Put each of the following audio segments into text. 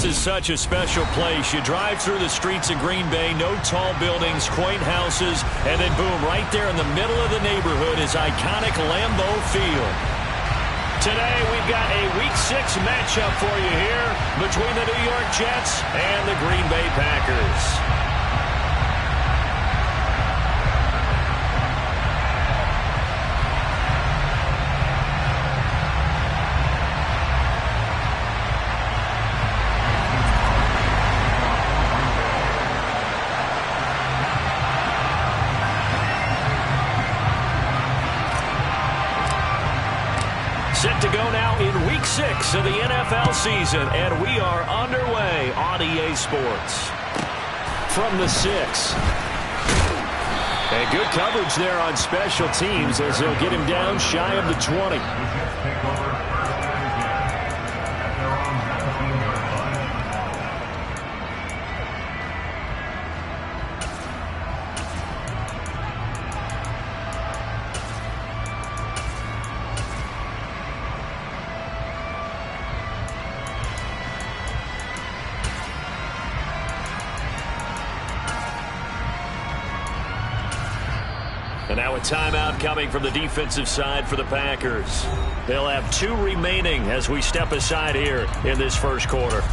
is such a special place. You drive through the streets of Green Bay, no tall buildings, quaint houses, and then boom, right there in the middle of the neighborhood is iconic Lambeau Field. Today we've got a Week 6 matchup for you here between the New York Jets and the Green Bay Packers. Set to go now in Week 6 of the NFL season, and we are underway on EA Sports. From the 6. And good coverage there on special teams as they'll get him down shy of the 20. And now a timeout coming from the defensive side for the Packers. They'll have 2 remaining as we step aside here in this first quarter.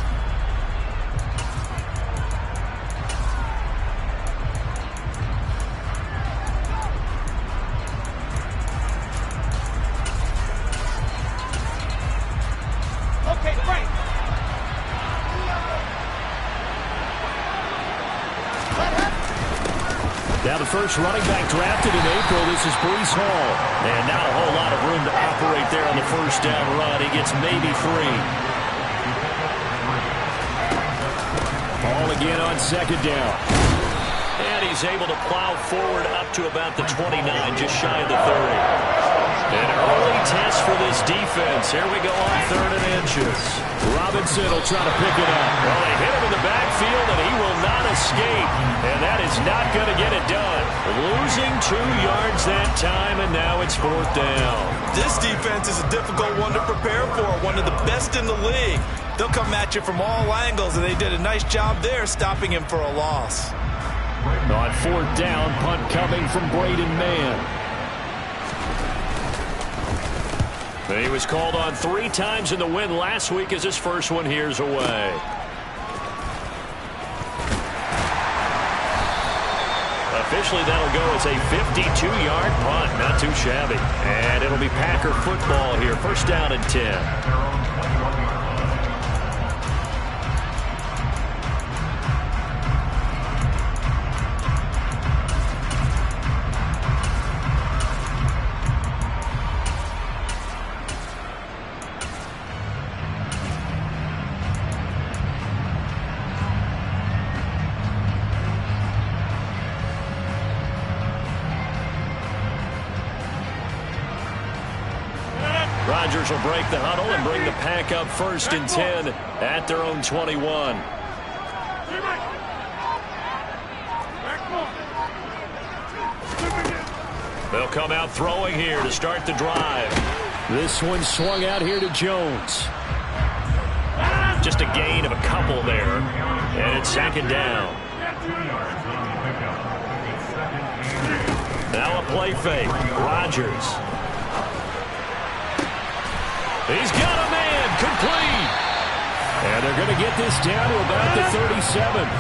Now the first running back drafted in April, this is Breece Hall. And not a whole lot of room to operate there on the first down run. He gets maybe 3. Ball again on second down. And he's able to plow forward up to about the 29, just shy of the 30. An early test for this defense. Here we go on 3rd and inches. Robinson will try to pick it up. Well, they hit him in the backfield, and he will not escape. And that is not going to get it done. Losing 2 yards that time, and now it's 4th down. This defense is a difficult one to prepare for, one of the best in the league. They'll come at you from all angles, and they did a nice job there stopping him for a loss. On 4th down, punt coming from Braden Mann. He was called on 3 times in the win last week as his first one here's away. Officially, that'll go as a 52-yard punt. Not too shabby. And it'll be Packer football here. First down and 10. Rodgers will break the huddle and bring the Pack up 1st and 10 at their own 21. They'll come out throwing here to start the drive. This one swung out here to Jones. Just a gain of a couple there. And it's 2nd down. Now a play fake. Rodgers. He's got a man, complete. And they're going to get this down to about the 37.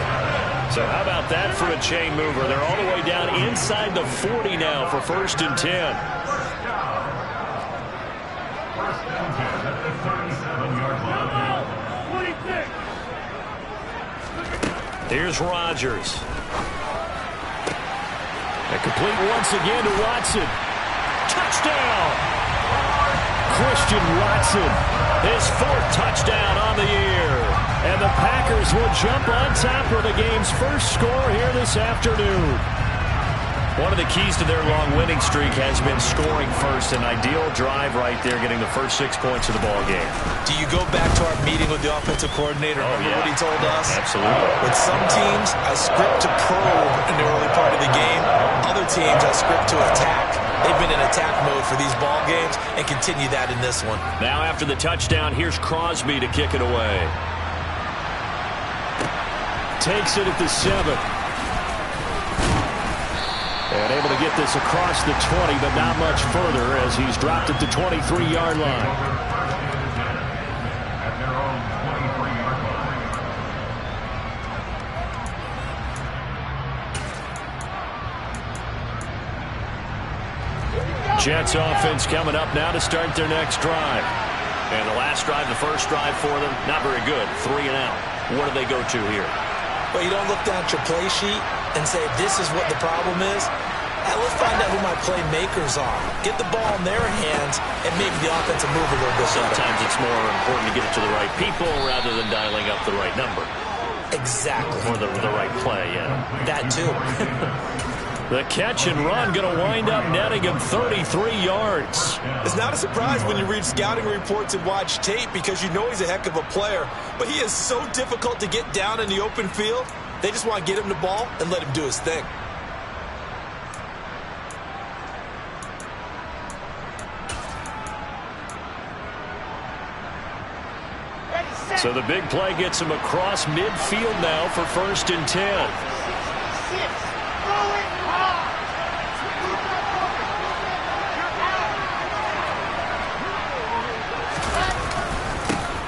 So how about that for a chain mover? They're all the way down inside the 40 now for 1st and 10. Here's Rodgers. And complete once again to Watson. Touchdown! Christian Watson, his 4th touchdown on the year. And the Packers will jump on top of the game's first score here this afternoon. One of the keys to their long winning streak has been scoring first. An ideal drive right there, getting the first 6 points of the ball game. Do you go back to our meeting with the offensive coordinator? Remember what he told us? Absolutely. With some teams, a script to probe in the early part of the game. Other teams, a script to attack. They've been in attack mode for these ball games and continue that in this one. Now after the touchdown, here's Crosby to kick it away. takes it at the 7. And able to get this across the 20, but not much further as he's dropped at the 23-yard line. Jets offense coming up now to start their next drive. And the last drive, the first drive for them, not very good. 3 and out. What do they go to here? Well, you don't look down at your play sheet and say, this is what the problem is. Let's find out who my playmakers are. Get the ball in their hands, and maybe the offense will move a little bit better. Sometimes it's more important to get it to the right people rather than dialing up the right number. Exactly. Or the right play, yeah. That too. The catch and run going to wind up netting him 33 yards. It's not a surprise when you read scouting reports and watch tape because you know he's a heck of a player. But he is so difficult to get down in the open field. They just want to get him the ball and let him do his thing. So the big play gets him across midfield now for 1st and 10.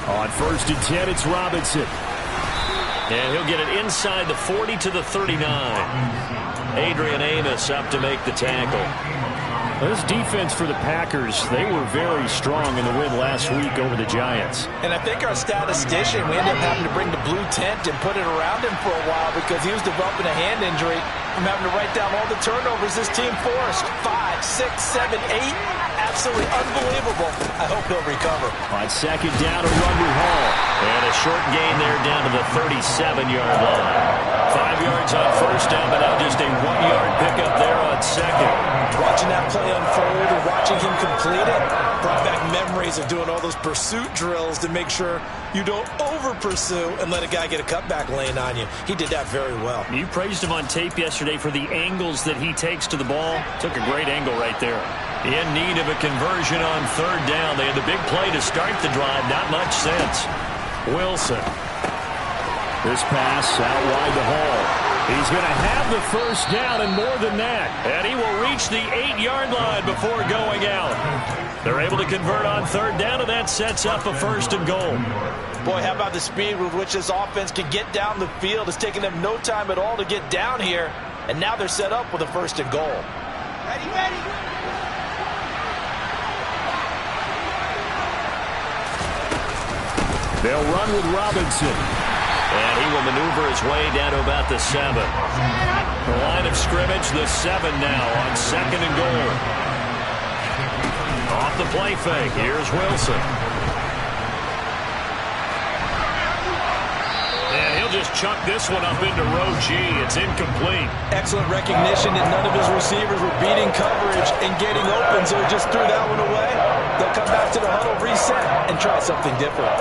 On 1st and 10, it's Robinson. And he'll get it inside the 40 to the 39. Adrian Amos up to make the tackle. This defense for the Packers, they were very strong in the win last week over the Giants. And I think our statistician, we ended up having to bring the blue tent and put it around him for a while because he was developing a hand injury from having to write down all the turnovers this team forced. 5, 6, 7, 8. Absolutely unbelievable. I hope he'll recover. On 2nd down to Rumble Hall. And a short gain there down to the 37-yard line. 5 yards on 1st down, but now just a 1-yard pickup there on 2nd. Watching that play unfold and watching him complete it brought back memories of doing all those pursuit drills to make sure you don't over-pursue and let a guy get a cutback lane on you. He did that very well. You praised him on tape yesterday for the angles that he takes to the ball. Took a great angle right there. In need of a conversion on 3rd down. They had the big play to start the drive. Not much sense. Wilson. This pass out wide to Hall. He's going to have the 1st down and more than that. And he will reach the 8-yard line before going out. They're able to convert on 3rd down, and that sets up a 1st and goal. Boy, how about the speed with which this offense can get down the field? It's taken them no time at all to get down here. And now they're set up with a 1st and goal. Ready, ready. They'll run with Robinson. And he will maneuver his way down to about the 7. The line of scrimmage, the 7 now on 2nd and goal. Off the play fake, here's Wilson. And he'll just chuck this one up into row G. It's incomplete. Excellent recognition that none of his receivers were beating coverage and getting open, so he just threw that one away. They'll come back to the huddle, reset, and try something different.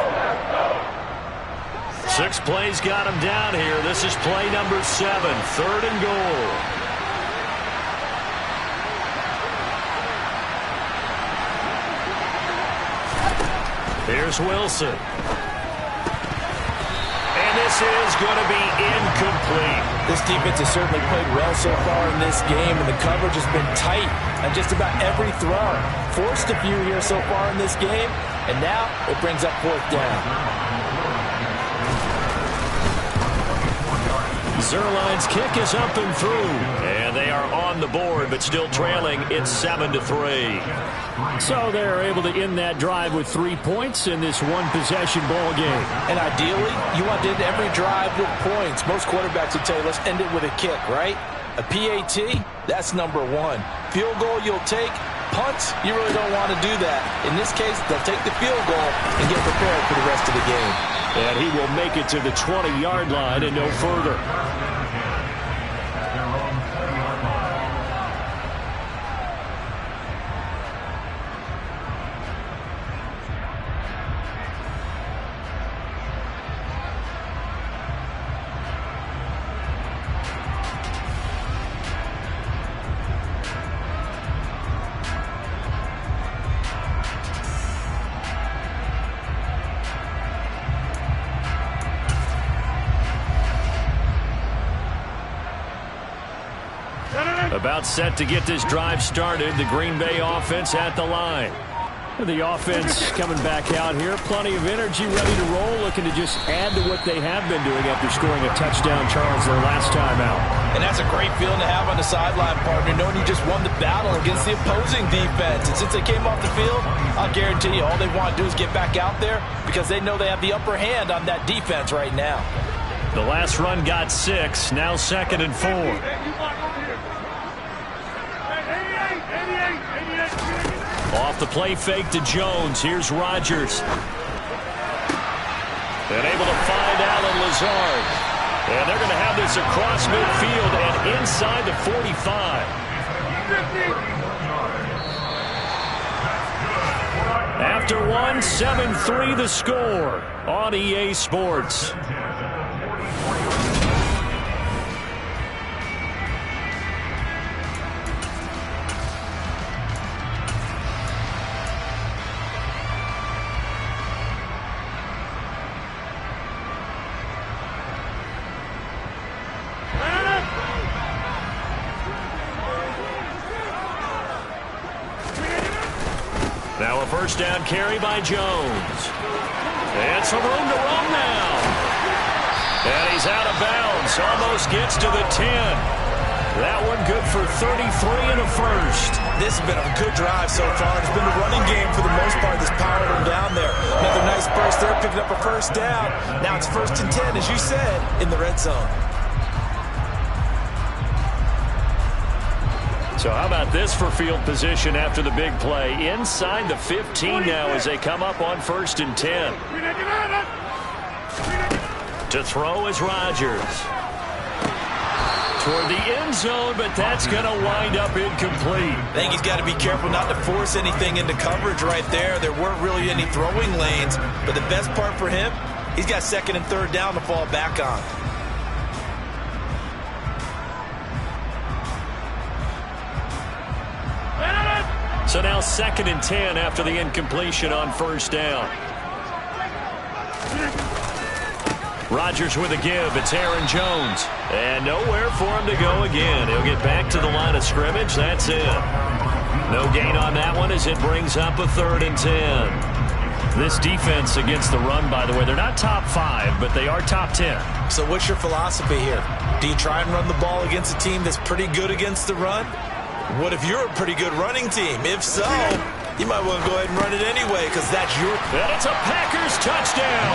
6 plays got him down here. This is play number 7, 3rd and goal. Here's Wilson. And this is going to be incomplete. This defense has certainly played well so far in this game, and the coverage has been tight on just about every throw. Forced a few here so far in this game, and now it brings up 4th down. Zuerlein's kick is up and through. And they are on the board, but still trailing. It's 7-3. So they're able to end that drive with 3 points in this one-possession ball game. And ideally, you want to end every drive with points. Most quarterbacks would tell you, let's end it with a kick, right? A PAT, that's number 1. Field goal you'll take. Punts, you really don't want to do that. In this case, they'll take the field goal and get prepared for the rest of the game. And he will make it to the 20-yard line and no further. About set to get this drive started. The Green Bay offense at the line. The offense coming back out here. Plenty of energy, ready to roll, looking to just add to what they have been doing after scoring a touchdown, Charles, their last time out. And that's a great feeling to have on the sideline, partner, knowing you just won the battle against the opposing defense. And since they came off the field, I'll guarantee you all they want to do is get back out there because they know they have the upper hand on that defense right now. The last run got 6, now 2nd and 4. Off the play fake to Jones. Here's Rodgers. And able to find Allen Lazard. And they're going to have this across midfield and inside the 45. After one, 7-3 the score on EA Sports. Now a first down carry by Jones. And some room to run now. And he's out of bounds. Almost gets to the 10. That one good for 33 and a first. This has been a good drive so far. It's been a running game for the most part that's powered him down there. Another nice burst there, picking up a first down. Now it's 1st and 10, as you said, in the red zone. So how about this for field position after the big play? Inside the 15 now as they come up on 1st and 10. To throw is Rodgers. Toward the end zone, but that's going to wind up incomplete. I think he's got to be careful not to force anything into coverage right there. There weren't really any throwing lanes, but the best part for him, he's got 2nd and 3rd down to fall back on. So now 2nd and 10 after the incompletion on 1st down. Rodgers with a give. It's Aaron Jones. And nowhere for him to go again. He'll get back to the line of scrimmage. That's it. No gain on that one as it brings up a 3rd and 10. This defense against the run, by the way, they're not top 5, but they are top 10. So what's your philosophy here? Do you try and run the ball against a team that's pretty good against the run? What if you're a pretty good running team? If so, you might want to go ahead and run it anyway because that's your... And it's a Packers touchdown.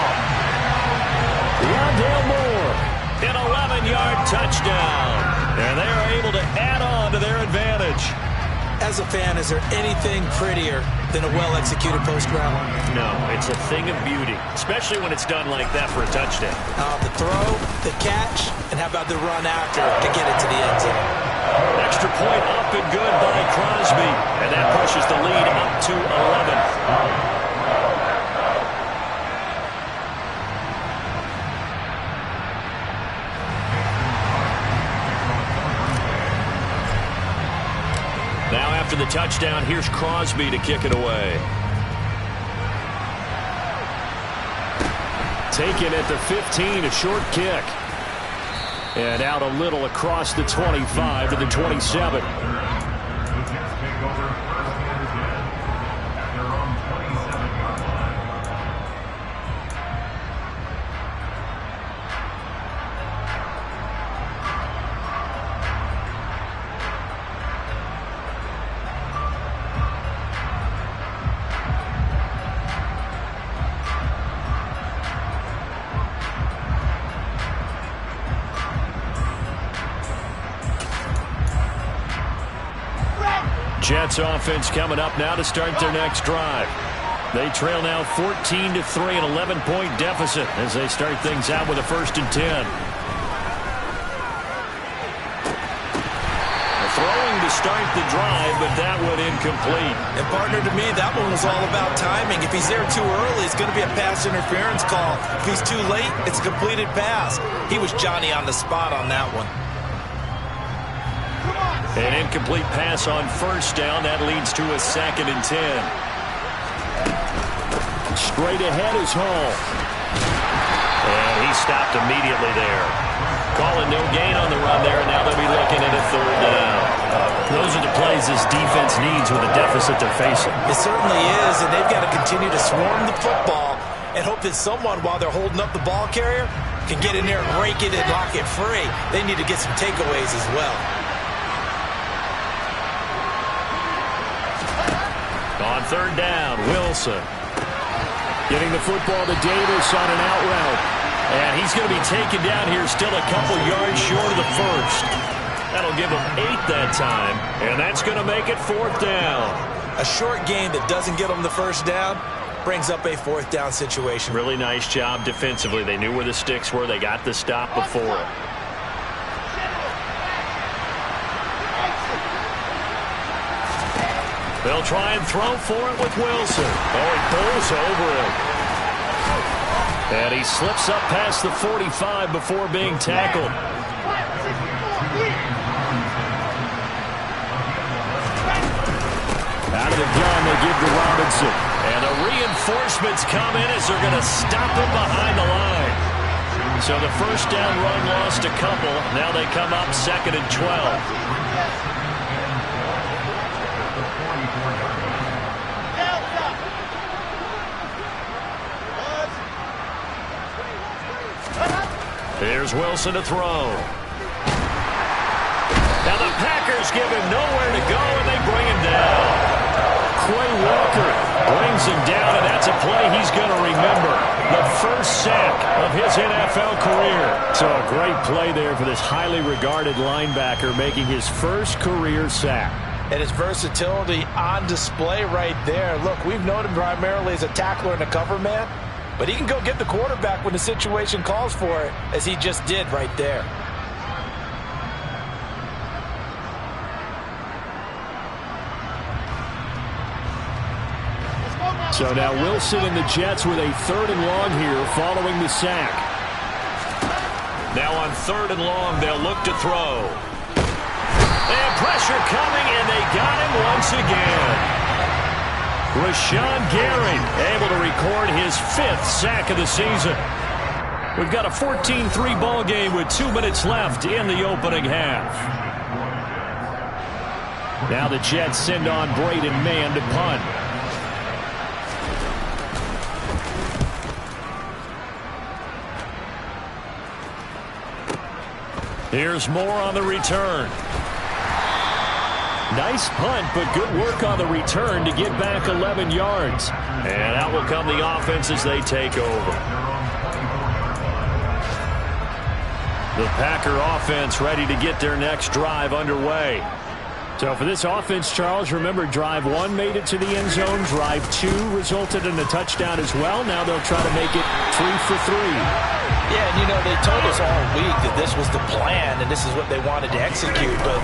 Rondale Moore, an 11-yard touchdown. And they are able to add on to their advantage. As a fan, is there anything prettier than a well-executed post route? No, it's a thing of beauty, especially when it's done like that for a touchdown. The throw, the catch, and how about the run after to get it to the end zone? Extra point up and good by Crosby. And that pushes the lead up to 11. Now after the touchdown, here's Crosby to kick it away. Taken at the 15, a short kick. And out a little across the 25 to the 27. Jets offense coming up now to start their next drive. They trail now 14-3, an 11-point deficit as they start things out with a 1st and 10. Throwing to start the drive, but that one incomplete. And partner, to me, that one was all about timing. If he's there too early, it's going to be a pass interference call. If he's too late, it's a completed pass. He was Johnny on the spot on that one. An incomplete pass on 1st down. That leads to a 2nd and 10. Straight ahead is Hall. And he stopped immediately there. Calling no gain on the run there, and now they'll be looking at a 3rd down. as this defense needs with the deficit they're facing. It certainly is, and they've got to continue to swarm the football and hope that someone, while they're holding up the ball carrier, can get in there and rake it and lock it free. They need to get some takeaways as well. On third down, Wilson. Getting the football to Davis on an out route. And he's going to be taken down here still a couple yards short of the first. That'll give him 8 that time. And that's going to make it 4th down. A short game that doesn't get them the first down brings up a 4th down situation. Really nice job defensively. They knew where the sticks were. They got the stop before it. They'll try and throw for it with Wilson. Oh, he pulls over it. And he slips up past the 45 before being tackled. Out of the gun, they give to Robinson. And the reinforcements come in as they're going to stop him behind the line. So the first down run lost a couple. Now they come up 2nd and 12. Here's Wilson to throw. Now the Packers give him nowhere to go, and they bring him down. Quay Walker brings him down, and that's a play he's going to remember. The first sack of his NFL career. So a great play there for this highly regarded linebacker, making his first career sack. And his versatility on display right there. Look, we've known him primarily as a tackler and a cover man, but he can go get the quarterback when the situation calls for it, as he just did right there. So now Wilson and the Jets with a 3rd and long here following the sack. Now on 3rd and long, they'll look to throw. And pressure coming, and they got him once again. Rashawn Gary able to record his 5th sack of the season. We've got a 14-3 ball game with 2 minutes left in the opening half. Now the Jets send on Braden Mann to punt. Here's Moore on the return. Nice punt, but good work on the return to get back 11 yards. And out will come the offense as they take over. The Packer offense ready to get their next drive underway. So for this offense, Charles, remember, drive 1 made it to the end zone. Drive 2 resulted in a touchdown as well. Now they'll try to make it 3 for 3. Yeah, and you know, they told us all week that this was the plan and this is what they wanted to execute, but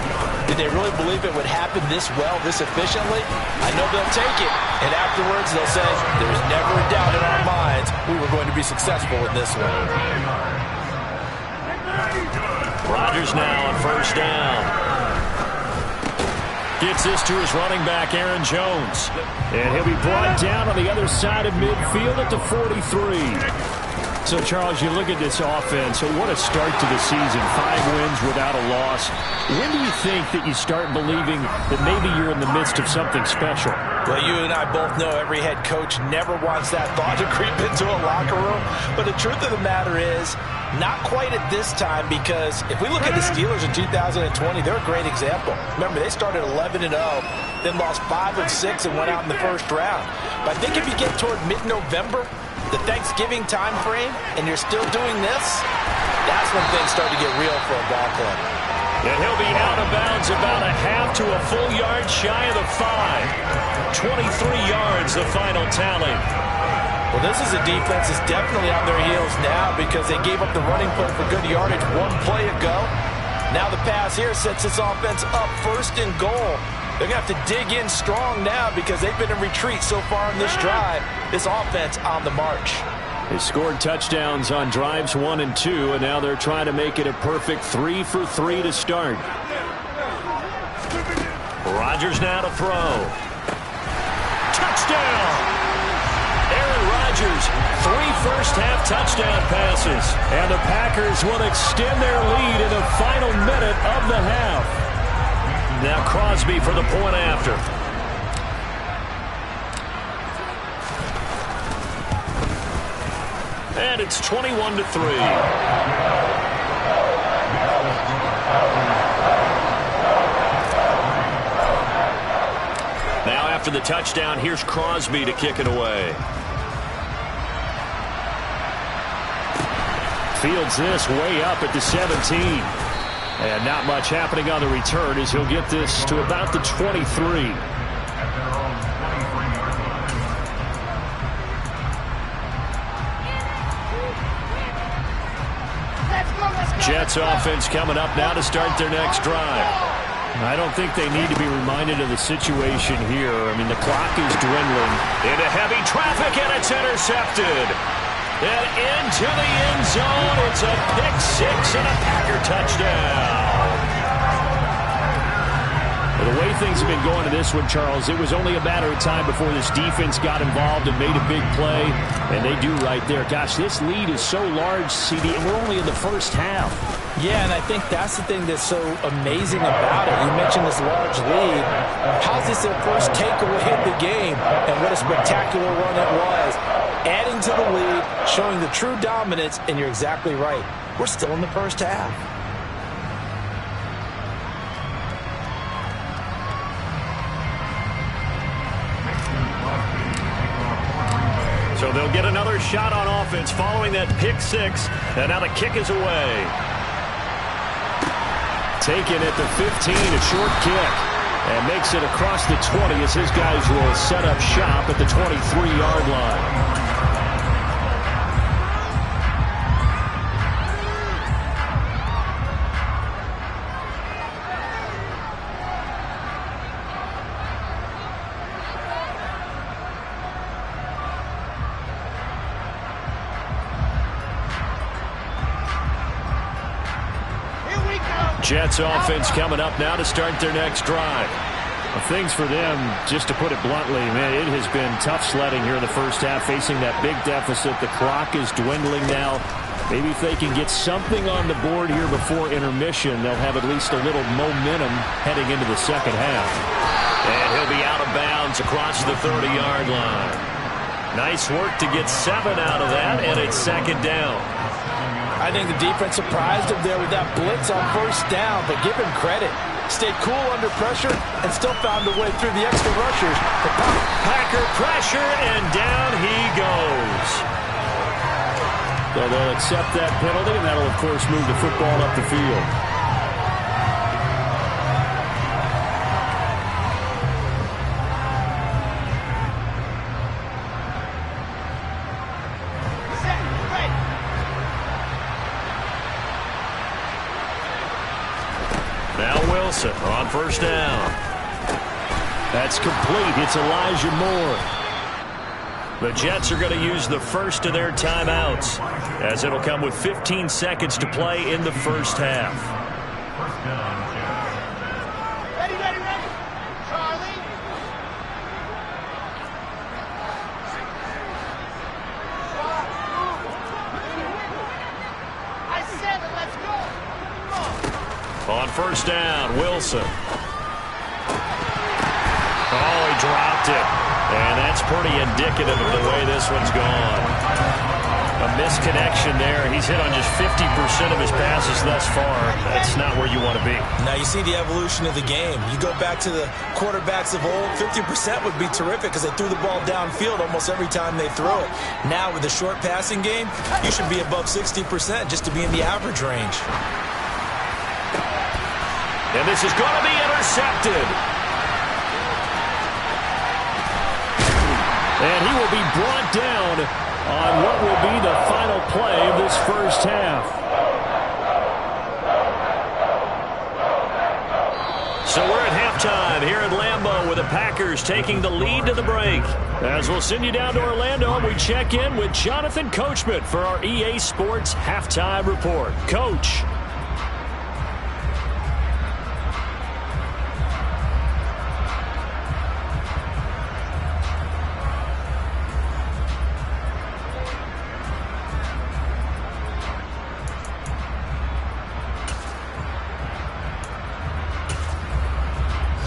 did they really believe it would happen this well, this efficiently? I know they'll take it, and afterwards they'll say, there's never a doubt in our minds we were going to be successful in this one. Rodgers now on 1st down. Gets this to his running back, Aaron Jones. And he'll be brought down on the other side of midfield at the 43. So, Charles, you look at this offense, so what a start to the season. 5 wins without a loss. When do you think that you start believing that maybe you're in the midst of something special? Well, you and I both know every head coach never wants that thought to creep into a locker room. But the truth of the matter is, not quite at this time, because if we look at the Steelers in 2020, they're a great example. Remember, they started 11-0, then lost 5 of 6 and went out in the first round. But I think if you get toward mid-November, the Thanksgiving time frame, and you're still doing this, that's when things start to get real for a ball club. And he'll be out of bounds about a half to a full yard shy of the 5. 23 yards, the final tally. Well, this is a defense that's definitely on their heels now because they gave up the running play for good yardage 1 play ago. Now the pass here sets this offense up 1st and goal. They're going to have to dig in strong now because they've been in retreat so far in this drive. This offense on the march. They scored touchdowns on drives 1 and 2, and now they're trying to make it a perfect 3 for 3 to start. Rodgers now to throw. Touchdown! Aaron Rodgers, 3 first-half touchdown passes. And the Packers will extend their lead in the final minute of the half. Now Crosby for the point after. And it's 21-3. Now after the touchdown, here's Crosby to kick it away. Fields this way up at the 17. And not much happening on the return as he'll get this to about the 23. Jets offense coming up now to start their next drive. I don't think they need to be reminded of the situation here. I mean, the clock is dwindling. Into heavy traffic, and it's intercepted. And into the end zone. It's a pick six and a Packer touchdown. Well, the way things have been going to this one, Charles, it was only a matter of time before this defense got involved and made a big play. And they do right there. Gosh, this lead is so large, CD, and we're only in the first half. Yeah, and I think that's the thing that's so amazing about it. You mentioned this large lead. How's this their first takeaway in the game? And what a spectacular run it was. Adding to the lead, showing the true dominance, and you're exactly right. We're still in the first half. So they'll get another shot on offense following that pick six. And now the kick is away. Taken at the 15, a short kick. And makes it across the 20 as his guys will set up shop at the 23-yard line. Jets offense coming up now to start their next drive. Well, things for them, just to put it bluntly, man, it has been tough sledding here in the first half, facing that big deficit. The clock is dwindling now. Maybe if they can get something on the board here before intermission, they'll have at least a little momentum heading into the second half. And he'll be out of bounds across the 30-yard line. Nice work to get 7 out of that, and it's second down. I think the defense surprised him there with that blitz on first down, but give him credit. Stayed cool under pressure and still found a way through the extra rushers. Packer pressure, and down he goes. So they'll accept that penalty, and that'll, of course, move the football up the field. On first down. That's complete. It's Elijah Moore. The Jets are going to use the first of their timeouts, as it'll come with 15 seconds to play in the first half. Ready, ready, ready. Charlie. I said it. Let's go. On first down, Wilson. Oh, he dropped it. And that's pretty indicative of the way this one's gone. A misconnection there. He's hit on just 50% of his passes thus far. That's not where you want to be. Now you see the evolution of the game. You go back to the quarterbacks of old, 50% would be terrific because they threw the ball downfield almost every time they throw it. Now with the short passing game, you should be above 60% just to be in the average range. And this is going to be intercepted. And he will be brought down on what will be the final play of this first half. So we're at halftime here at Lambeau with the Packers taking the lead to the break. As we'll send you down to Orlando, and we check in with Jonathan Coachman for our EA Sports Halftime Report. Coach.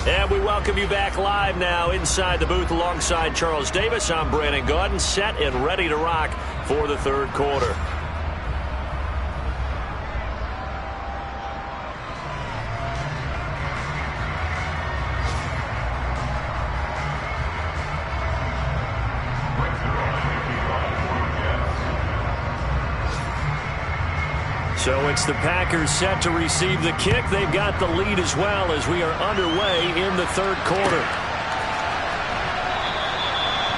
And we welcome you back live now inside the booth alongside Charles Davis. I'm Brandon Gaudin, set and ready to rock for the third quarter. So it's the Packers set to receive the kick. They've got the lead as well as we are underway in the third quarter.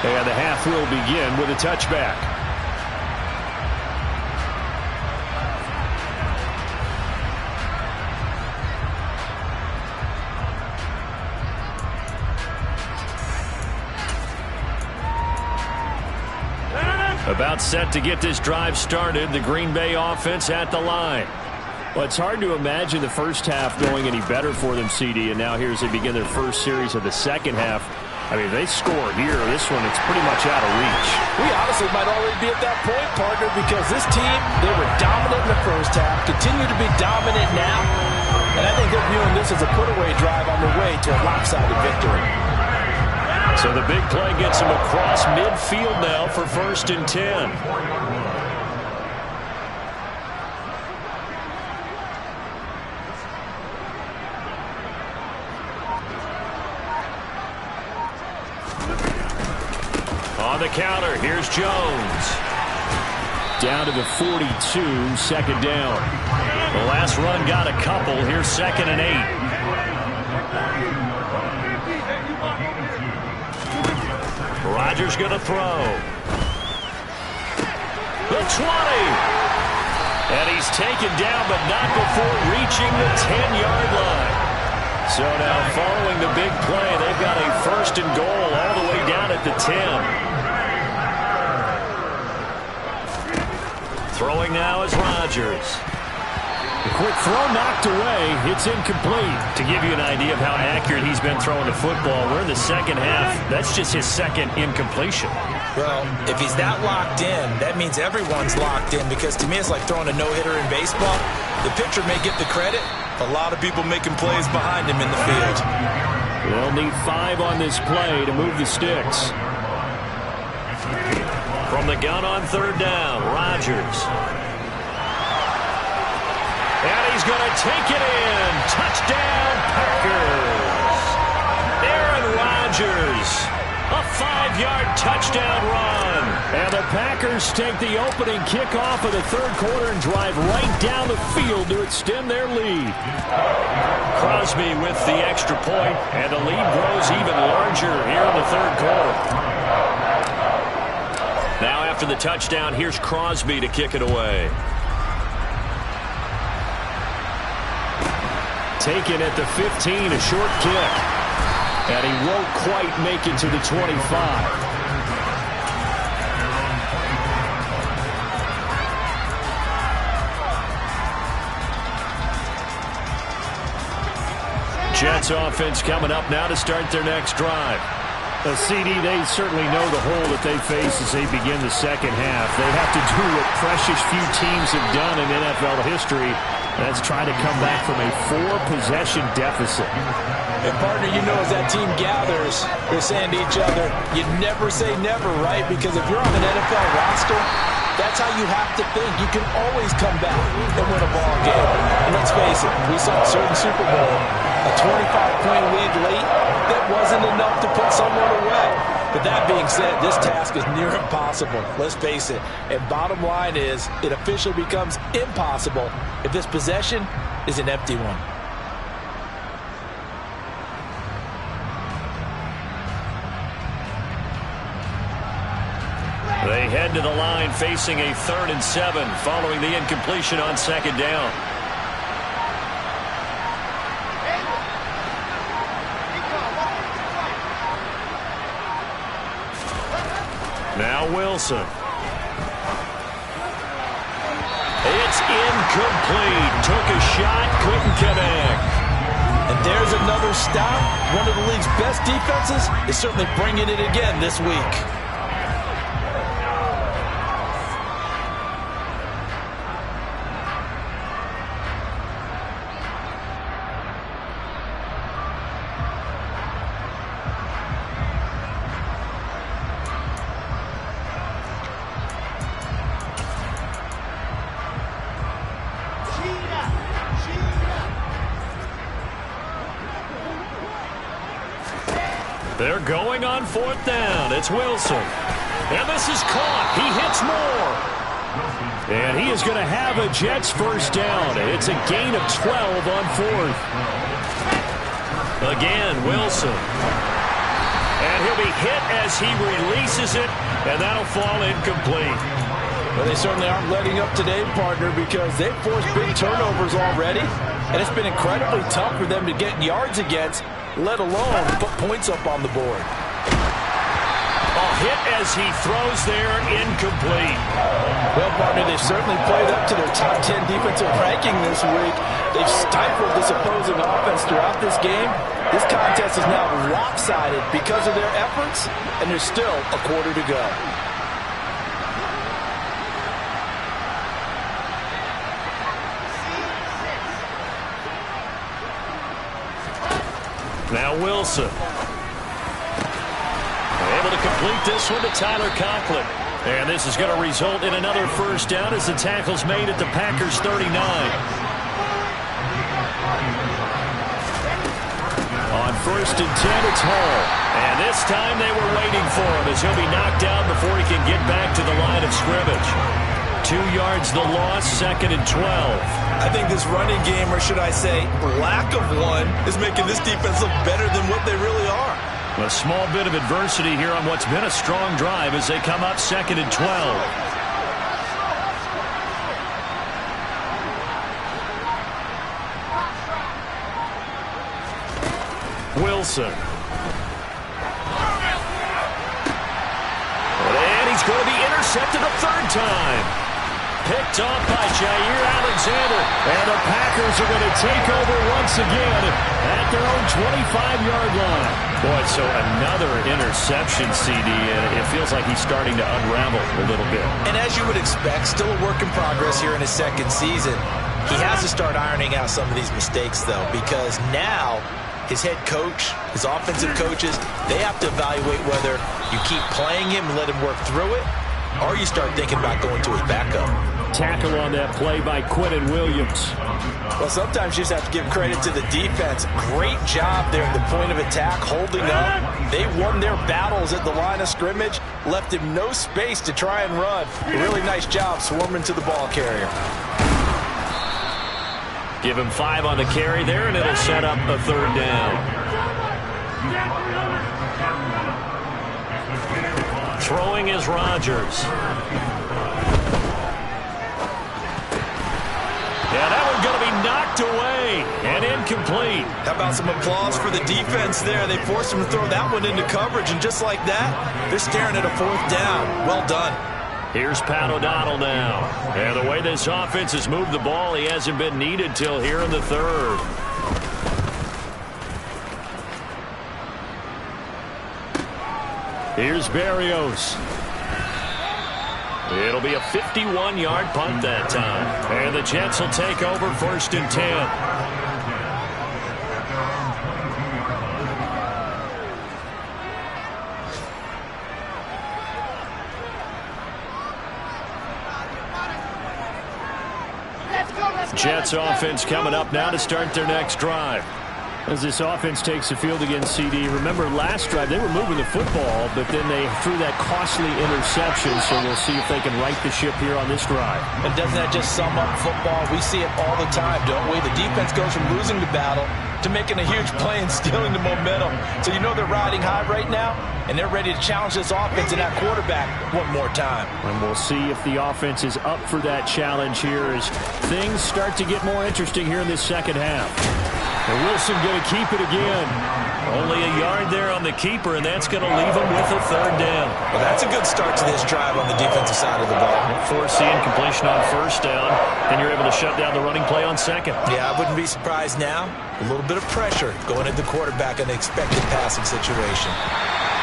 And the half will begin with a touchback. About set to get this drive started. The Green Bay offense at the line. Well, it's hard to imagine the first half going any better for them, CD, and now here as they begin their first series of the second half. I mean, they score here. This one, it's pretty much out of reach. We honestly might already be at that point, partner, because this team, they were dominant in the first half, continue to be dominant now, and I think they're viewing this as a put-away drive on the way to a lopsided victory. So the big play gets him across midfield now for 1st and 10. On the counter, here's Jones. Down to the 42, 2nd down. The last run got a couple. Here's 2nd and 8. Rodgers going to throw. The 20. And he's taken down, but not before reaching the 10-yard line. So now following the big play, they've got a 1st and goal all the way down at the 10. Throwing now is Rodgers. The quick throw knocked away. It's incomplete. To give you an idea of how accurate he's been throwing the football, we're in the second half. That's just his second incompletion. Well, if he's that locked in, that means everyone's locked in, because to me it's like throwing a no-hitter in baseball. The pitcher may get the credit. A lot of people making plays behind him in the field. They'll need 5 on this play to move the sticks. From the gun on 3rd down, Rodgers. And he's going to take it in. Touchdown, Packers. Aaron Rodgers. A 5-yard touchdown run. And the Packers take the opening kickoff of the third quarter and drive right down the field to extend their lead. Crosby with the extra point, and the lead grows even larger here in the third quarter. Now after the touchdown, here's Crosby to kick it away. Taken at the 15, a short kick. And he won't quite make it to the 25. Jets offense coming up now to start their next drive. CD, they certainly know the hole that they face as they begin the second half. They have to do what precious few teams have done in NFL history. That's trying to come back from a 4-possession deficit. And partner, you know, as that team gathers, they're saying to each other, you never say never, right? Because if you're on an NFL roster, that's how you have to think. You can always come back and win a ball game. And let's face it, we saw a certain Super Bowl, a 25-point lead late, that wasn't enough to put someone away. But that being said, this task is near impossible. Let's face it. And bottom line is, it officially becomes impossible if this possession is an empty one. They head to the line facing a 3rd and 7 following the incompletion on 2nd down. Now Wilson. It's incomplete. Took a shot, couldn't connect. And there's another stop. One of the league's best defenses is certainly bringing it again this week. They're going on 4th down. It's Wilson. And this is caught. He hits Moore. And he is going to have a Jets first down. It's a gain of 12 on 4th. Again, Wilson. And he'll be hit as he releases it, and that'll fall incomplete. Well, they certainly aren't letting up today, partner, because they've forced big turnovers already, and it's been incredibly tough for them to get yards against, let alone put points up on the board. A hit as he throws there, incomplete. Well, partner, they've certainly played up to their top 10 defensive ranking this week. They've stifled this opposing offense throughout this game. This contest is now lopsided because of their efforts, and there's still a quarter to go. Now Wilson. Able to complete this one to Tyler Conklin. And this is going to result in another first down as the tackle's made at the Packers 39. On 1st and 10, it's Hall. And this time they were waiting for him as he'll be knocked down before he can get back to the line of scrimmage. 2 yards the loss, 2nd and 12. I think this running game, or should I say lack of one, is making this defense look better than what they really are. A small bit of adversity here on what's been a strong drive as they come up 2nd and 12. Wilson. And he's going to be intercepted a 3rd time. Picked off by Jair Alexander. And the Packers are going to take over once again at their own 25-yard line. Boy, so another interception, CD, and it feels like he's starting to unravel a little bit. And as you would expect, still a work in progress here in his 2nd season. He has to start ironing out some of these mistakes, though, because now his head coach, his offensive coaches, they have to evaluate whether you keep playing him and let him work through it, or you start thinking about going to his backup. Tackle on that play by Quinnen Williams. Well, sometimes you just have to give credit to the defense. Great job there at the point of attack, holding up. They won their battles at the line of scrimmage, left him no space to try and run. A really nice job swarming to the ball carrier. Give him 5 on the carry there, and it'll set up a 3rd down. Throwing is Rodgers. Yeah, that one's going to be knocked away and incomplete. How about some applause for the defense there? They forced him to throw that one into coverage, and just like that, they're staring at a 4th down. Well done. Here's Pat O'Donnell now. And the way this offense has moved the ball, he hasn't been needed till here in the 3rd. Here's Berrios. It'll be a 51-yard punt that time. And the Jets will take over 1st and 10. Jets offense coming up now to start their next drive. As this offense takes the field against CD, remember last drive they were moving the football, but then they threw that costly interception, so we'll see if they can right the ship here on this drive. And doesn't that just sum up football? We see it all the time, don't we? The defense goes from losing the battle to making a huge play and stealing the momentum. So you know they're riding high right now, and they're ready to challenge this offense and that quarterback one more time. And we'll see if the offense is up for that challenge here as things start to get more interesting here in this 2nd half. And Wilson going to keep it again. Only a yard there on the keeper, and that's going to leave him with a 3rd down. Well, that's a good start to this drive on the defensive side of the ball. Force the incompletion on 1st down, and you're able to shut down the running play on 2nd. Yeah, I wouldn't be surprised now. A little bit of pressure going at the quarterback in the expected passing situation.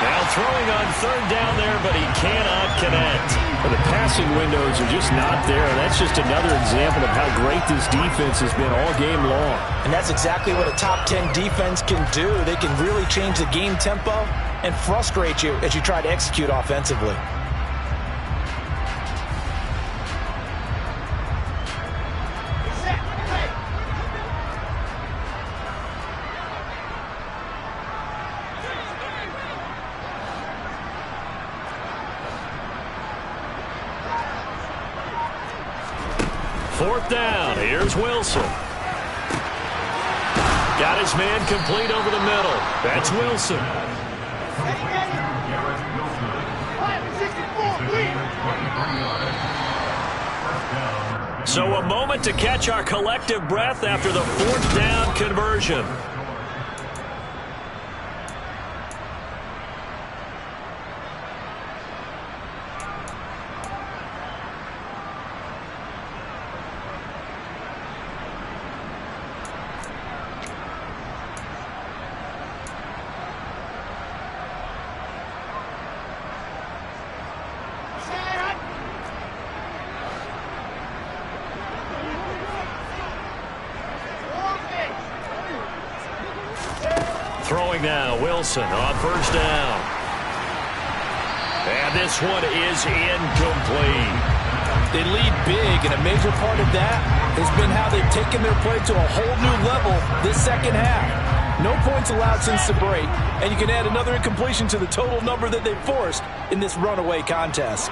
Now throwing on 3rd down there, but he cannot connect. Well, the passing windows are just not there. That's just another example of how great this defense has been all game long. And that's exactly what a top 10 defense can do. They can really change the game tempo and frustrate you as you try to execute offensively. 4th down. Here's Wilson. Got his man complete over the middle. That's Wilson. So a moment to catch our collective breath after the 4th down conversion. Throwing now, Wilson on 1st down. And this one is incomplete. They lead big, and a major part of that has been how they've taken their play to a whole new level this second half. No points allowed since the break, and you can add another incompletion to the total number that they've forced in this runaway contest.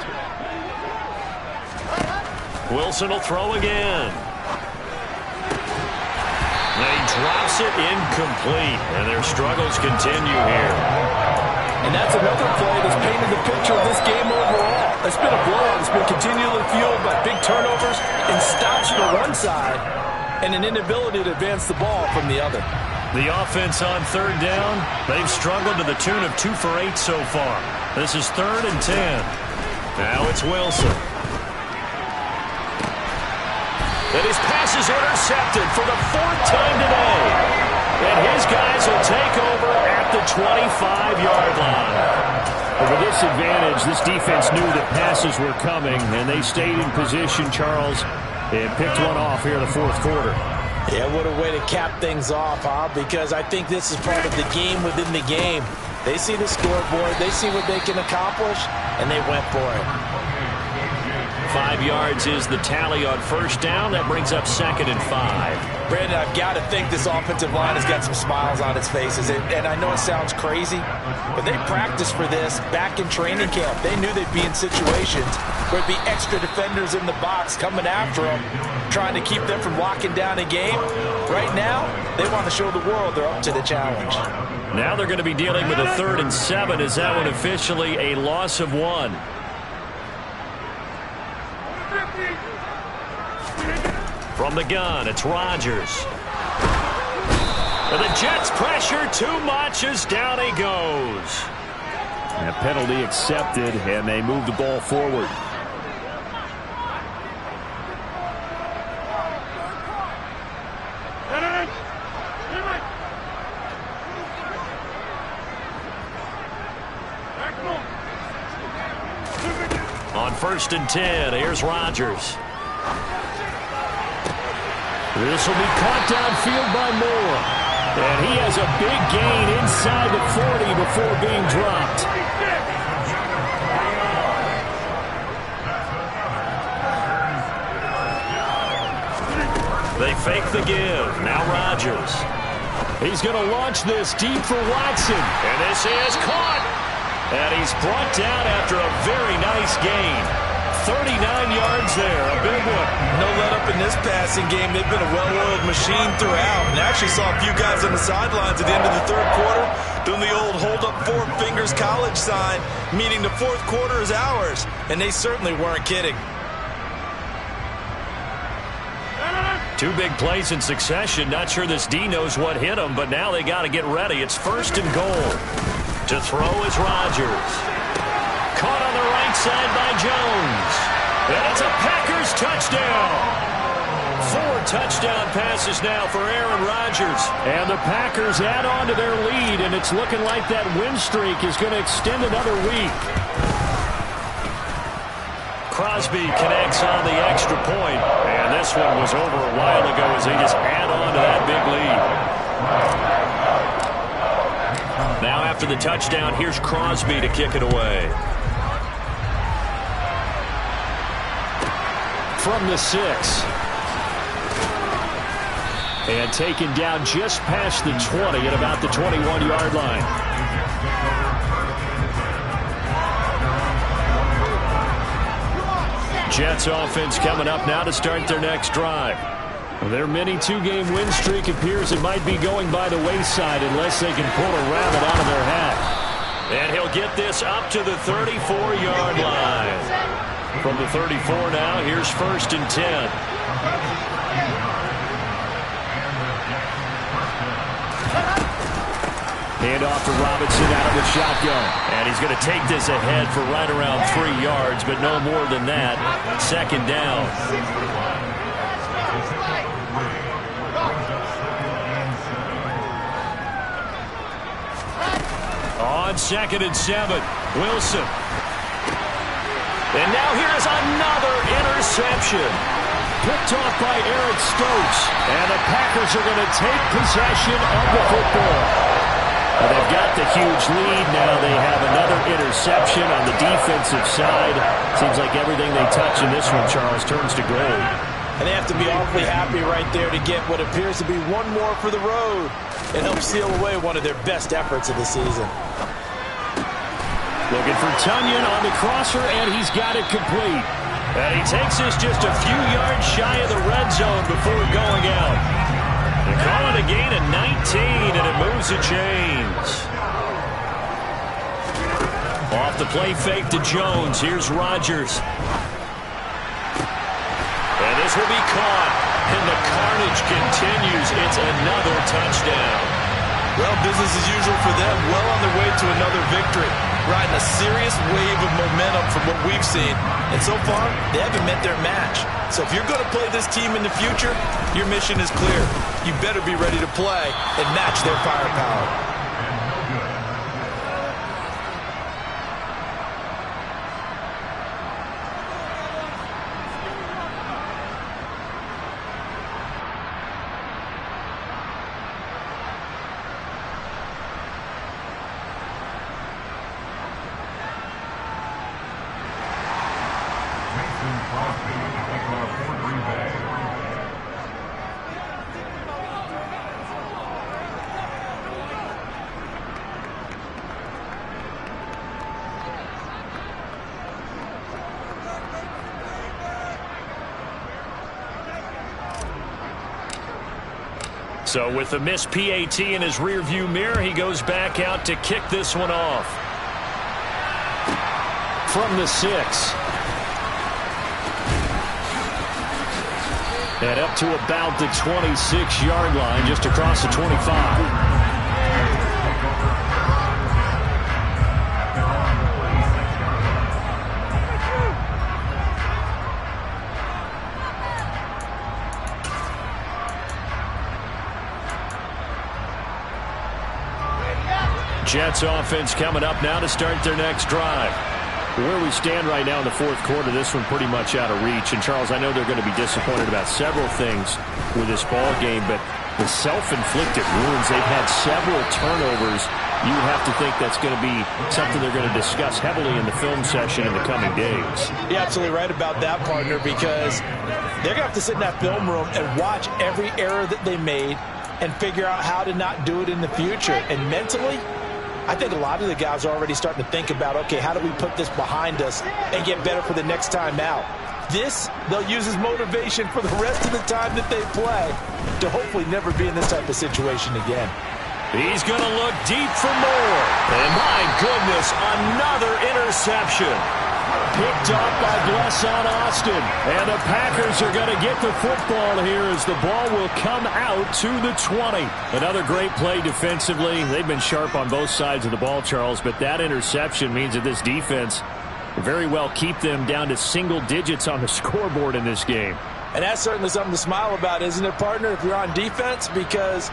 Wilson will throw again. He drops it incomplete, and their struggles continue here. And that's another play that's painted the picture of this game overall. It's been a blowout. It's been continually fueled by big turnovers and stops from one side and an inability to advance the ball from the other. The offense on 3rd down, they've struggled to the tune of 2 for 8 so far. This is 3rd and 10. Now it's Wilson. And his pass is intercepted for the 4th time today. And his guys will take over at the 25-yard line. With this advantage, this defense knew that passes were coming, and they stayed in position, Charles, and picked one off here in the 4th quarter. Yeah, what a way to cap things off, huh? Because I think this is part of the game within the game. They see the scoreboard, they see what they can accomplish, and they went for it. 5 yards is the tally on 1st down. That brings up 2nd and 5. Brandon, I've got to think this offensive line has got some smiles on its faces. And I know it sounds crazy, but they practiced for this back in training camp. They knew they'd be in situations where it'd be extra defenders in the box coming after them, trying to keep them from locking down a game. Right now, they want to show the world they're up to the challenge. Now they're going to be dealing with a 3rd and 7. Is that one officially a loss of 1? From the gun, it's Rodgers. And the Jets pressure too much as down he goes. And a penalty accepted, and they move the ball forward. On 1st and 10, here's Rodgers. This will be caught downfield by Moore. And he has a big gain inside the 40 before being dropped. They fake the give. Now Rodgers. He's going to launch this deep for Watson. And this is caught. And he's brought down after a very nice gain. 39 yards there, a big one. No let up in this passing game. They've been a well-oiled machine throughout. And actually saw a few guys on the sidelines at the end of the 3rd quarter doing the old hold up 4 fingers college sign, meaning the 4th quarter is ours. And they certainly weren't kidding. 2 big plays in succession. Not sure this D knows what hit him, but now they got to get ready. It's 1st and goal. To throw is Rodgers. Caught on the right side by Jones. And it's a Packers touchdown. 4 touchdown passes now for Aaron Rodgers. And the Packers add on to their lead, and it's looking like that win streak is going to extend another week. Crosby connects on the extra point. And this one was over a while ago as they just add on to that big lead. Now after the touchdown, here's Crosby to kick it away. From the 6. And taken down just past the 20 at about the 21-yard line. Jets offense coming up now to start their next drive. Their mini two-game win streak appears it might be going by the wayside unless they can pull a rabbit out of their hat. And he'll get this up to the 34-yard line. From the 34 now, here's 1st and 10. Hand off to Robinson out of the shotgun. And he's going to take this ahead for right around 3 yards, but no more than that. 2nd down. On 2nd and 7, Wilson. And now here's another interception. Picked off by Eric Stokes. And the Packers are going to take possession of the football. They've got the huge lead. Now they have another interception on the defensive side. Seems like everything they touch in this one, Charles, turns to gold. And they have to be awfully happy right there to get what appears to be one more for the road. It helps seal away one of their best efforts of the season. Looking for Tunyon on the crosser, and he's got it complete. And he takes this just a few yards shy of the red zone before going out. They call it a gain of 19, and it moves the chains. Off the play fake to Jones. Here's Rodgers. And this will be caught. And the carnage continues. It's another touchdown. Well, business as usual for them. Well on their way to another victory. Riding a serious wave of momentum from what we've seen. And so far, they haven't met their match. So if you're going to play this team in the future, your mission is clear. You better be ready to play and match their firepower. So with the missed PAT in his rearview mirror, he goes back out to kick this one off. From the 6. And up to about the 26-yard line, just across the 25. Jets offense coming up now to start their next drive. Where we stand right now in the fourth quarter, this one pretty much out of reach. And, Charles, I know they're going to be disappointed about several things with this ball game, but the self-inflicted wounds, they've had several turnovers. You have to think that's going to be something they're going to discuss heavily in the film session in the coming days. You're absolutely right about that, partner, because they're going to have to sit in that film room and watch every error that they made and figure out how to not do it in the future. And mentally, I think a lot of the guys are already starting to think about, okay, how do we put this behind us and get better for the next time out? This, they'll use as motivation for the rest of the time that they play to hopefully never be in this type of situation again. He's going to look deep for more. And my goodness, another interception. Picked off by Blesson Austin. And the Packers are going to get the football here as the ball will come out to the 20. Another great play defensively. They've been sharp on both sides of the ball, Charles, but that interception means that this defense very well keep them down to single digits on the scoreboard in this game. And that's certainly something to smile about, isn't it, partner, if you're on defense? Because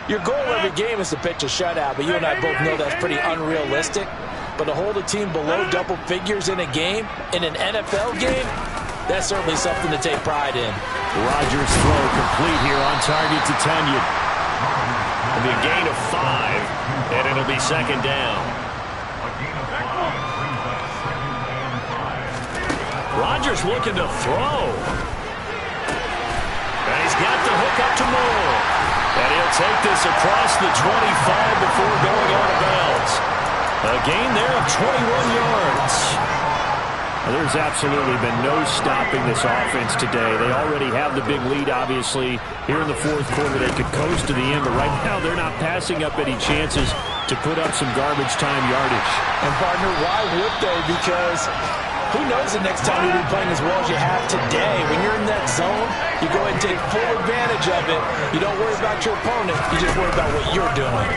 your goal every game is to pitch a shutout, but you and I both know that's pretty unrealistic. But to hold a team below double figures in a game, in an NFL game, that's certainly something to take pride in. Rodgers' throw complete here on target to Tunyon. It'll be a gain of 5, and it'll be 2nd down. Rodgers looking to throw. And he's got the hook up to Moore. And he'll take this across the 25 before going out of bounds. A gain there of 21 yards. There's absolutely been no stopping this offense today. They already have the big lead, obviously. Here in the fourth quarter, they could coast to the end, but right now they're not passing up any chances to put up some garbage time yardage. And, partner, why would they? Because who knows the next time you'll be playing as well as you have today. When you're in that zone, you go ahead and take full advantage of it. You don't worry about your opponent. You just worry about what you're doing.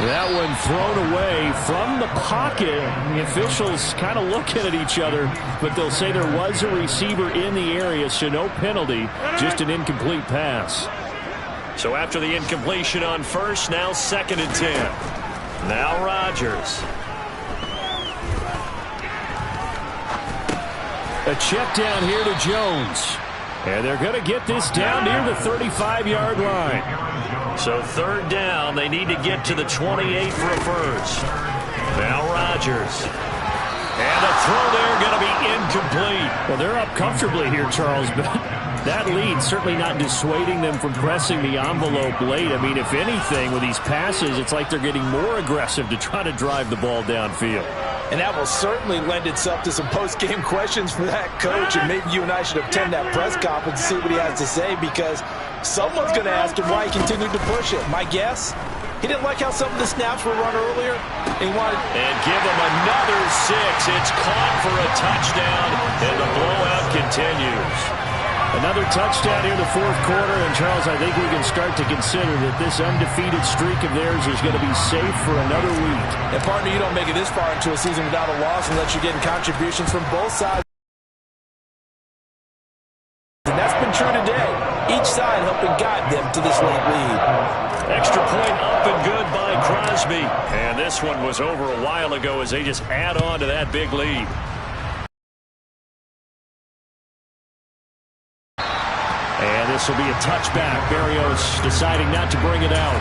That one thrown away from the pocket. The officials kind of looking at each other, but they'll say there was a receiver in the area, so no penalty, just an incomplete pass. So after the incompletion on first, now 2nd and 10. Now Rodgers. A check down here to Jones. And they're going to get this down near the 35-yard line. So 3rd down, they need to get to the 28 for a first. Now Rodgers. And the throw there going to be incomplete. Well, they're up comfortably here, Charles, but that lead certainly not dissuading them from pressing the envelope late. I mean, if anything, with these passes, it's like they're getting more aggressive to try to drive the ball downfield. And that will certainly lend itself to some post-game questions for that coach. And maybe you and I should attend that press conference to see what he has to say, because someone's going to ask him why he continued to push it. My guess, he didn't like how some of the snaps were run earlier. And give him another 6. It's caught for a touchdown, and the blowout continues. Another touchdown here in the fourth quarter, and Charles, I think we can start to consider that this undefeated streak of theirs is going to be safe for another week. And, partner, you don't make it this far into a season without a loss unless you're getting contributions from both sides. And that's been true today. Each side helping guide them to this late lead. Extra point up and good by Crosby. And this one was over a while ago as they just add on to that big lead. And this will be a touchback. Berrios deciding not to bring it out.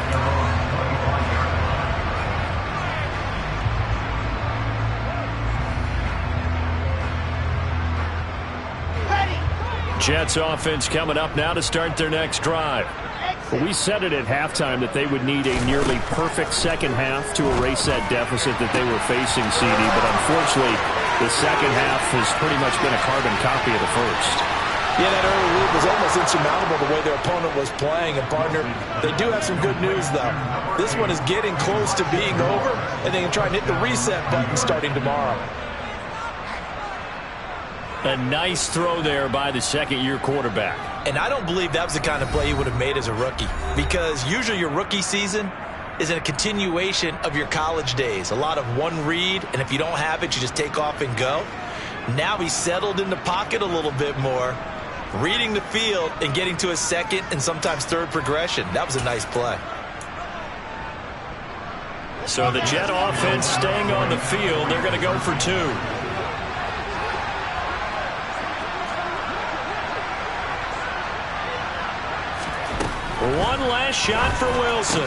Jets offense coming up now to start their next drive. Well, we said it at halftime that they would need a nearly perfect second half to erase that deficit that they were facing, CD. But unfortunately, the second half has pretty much been a carbon copy of the first. Yeah, that early lead was almost insurmountable the way their opponent was playing. And, partner, they do have some good news, though. This one is getting close to being over, and they can try and hit the reset button starting tomorrow. A nice throw there by the second-year quarterback. And I don't believe that was the kind of play he would have made as a rookie, because usually your rookie season is a continuation of your college days. A lot of one read, and if you don't have it, you just take off and go. Now he's settled in the pocket a little bit more, reading the field and getting to a second and sometimes third progression. That was a nice play. So the Jet offense staying on the field. They're going to go for 2. One last shot for Wilson.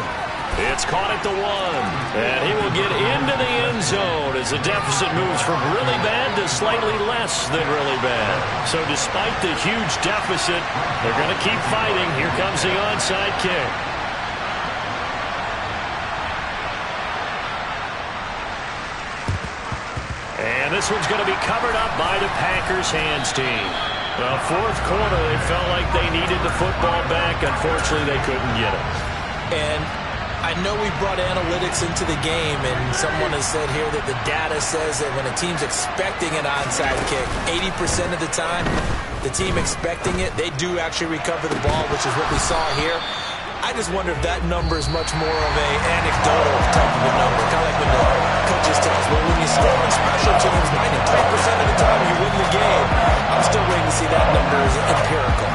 It's caught at the 1. And he will get into the end zone as the deficit moves from really bad to slightly less than really bad. So despite the huge deficit, they're going to keep fighting. Here comes the onside kick. And this one's going to be covered up by the Packers hands team. Well, fourth quarter, they felt like they needed the football back. Unfortunately, they couldn't get it. And I know we brought analytics into the game, and someone has said here that the data says that when a team's expecting an onside kick, 80% of the time, the team expecting it, they do actually recover the ball, which is what we saw here. I just wonder if that number is much more of a anecdotal type of a number, kind of like when the coaches tell us, well, when you score on special teams, 93% of the time you win the game. I'm still waiting to see that number as empirical.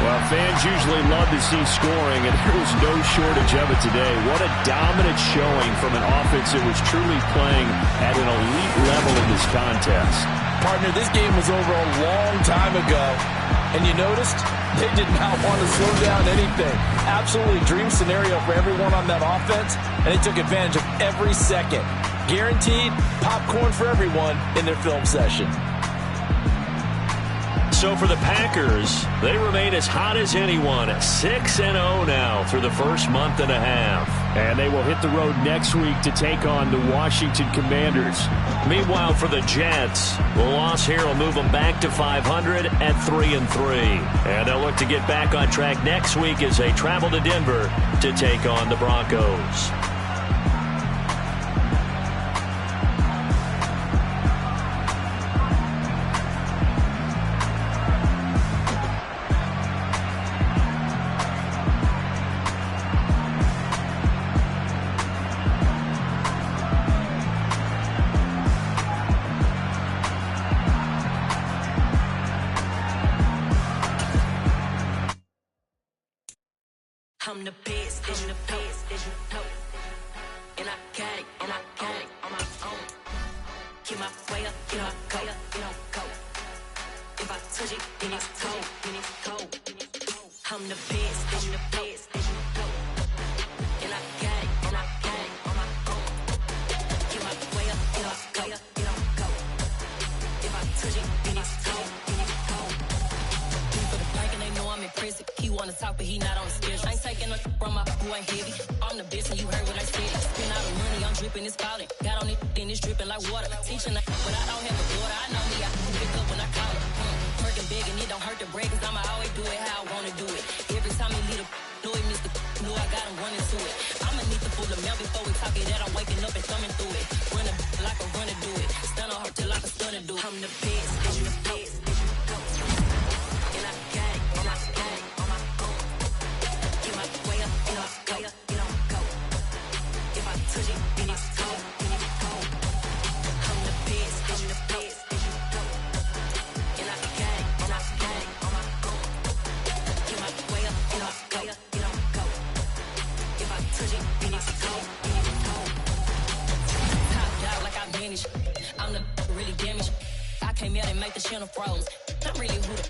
Well, fans usually love to see scoring, and there was no shortage of it today. What a dominant showing from an offense that was truly playing at an elite level in this contest. Partner, this game was over a long time ago, and you noticed they did not want to slow down anything. Absolutely dream scenario for everyone on that offense, and they took advantage of every second. Guaranteed popcorn for everyone in their film session. So for the Packers, they remain as hot as anyone, 6-0 now through the first month and a half. And they will hit the road next week to take on the Washington Commanders. Meanwhile, for the Jets, the loss here will move them back to 500 at 3-3. And they'll look to get back on track next week as they travel to Denver to take on the Broncos. I'm the best, and the best, and I got it, on my own. Get my way up, get my go. If I touch it, then it's cold. I'm the best, and the best, and I got it, on my own. Get my way up, get my go. If I touch it, then it's cold. For the bank and they know I'm impressive. He wanna talk, but he not on the schedule. I ain't taking no from my who ain't heavy. I'm the best and you heard what I said. Spend all the money, I'm dripping, it's falling. Got on it, then it's dripping like water. Teaching but I don't have a daughter. I know me, I can pick up when I call her. Working big and it don't hurt to break, cause I'ma always do it how I wanna do it. Every time he lead a know he missed the know I got him running to it. I'ma need to pull the mail before we talk it that I'm waking up and thumbing through it. Running like a runner do it. Stun on her till I can stun and do it. I'm the best, and the best. And I got it, on my own. Get my way up, get my go. If I touch it, then it's cold. I'm the best, and the best. And I got it, on my own. Get my way up, get my go. If I touch it, then it's cold. Top dog like I vanished. I'm the really damaged. I came out and make the channel froze. I'm really who the